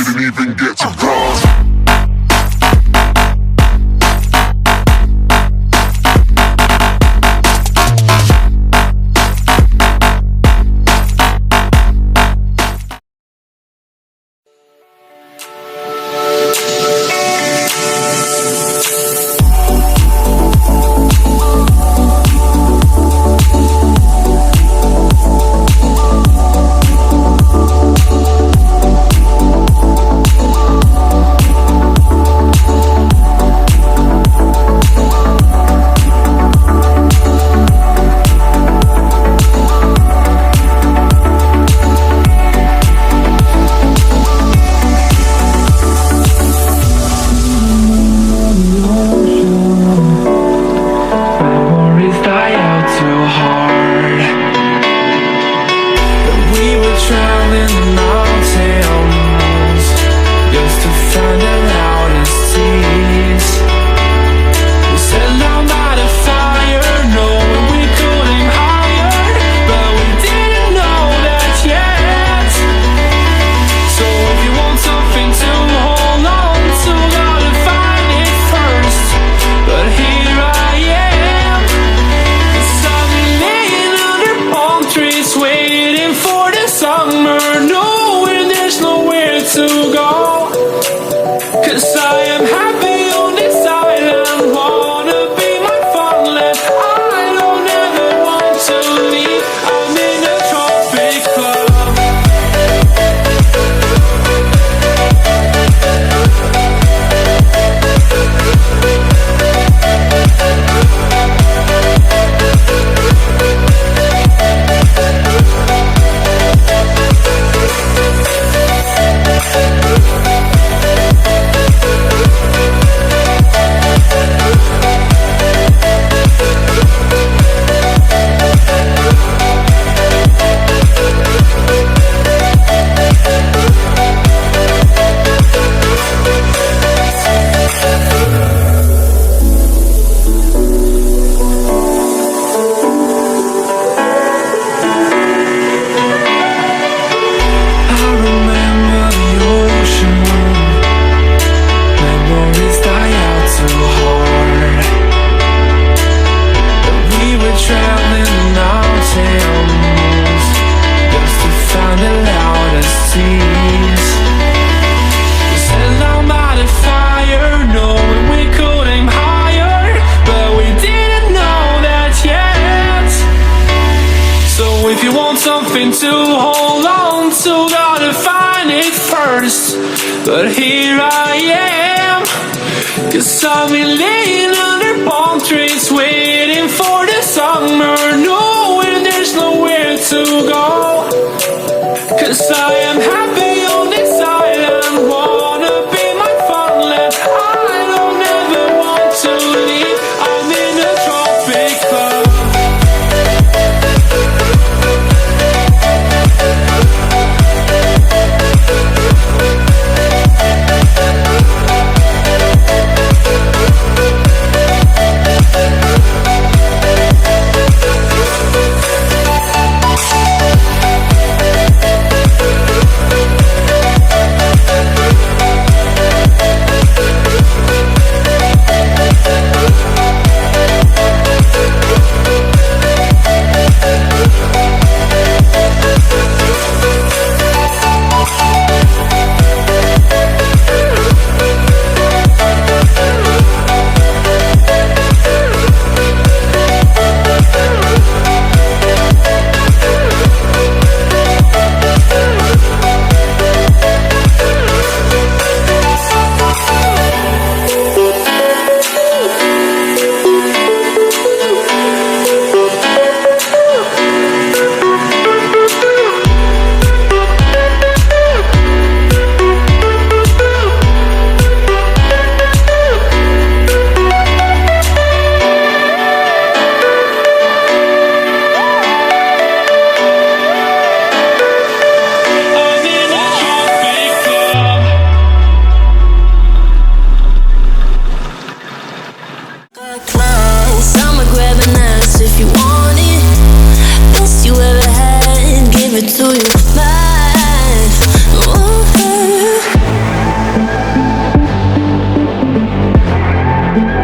didn't even get to cross. Something to hold on to, gotta find it first. But here I am, 'cause I've been laying under palm trees, waiting for the summer, knowing there's nowhere to go. 'Cause I am happy on this island, wanna be my funland. I don't ever want to leave, I'm in a tropic club. Bye.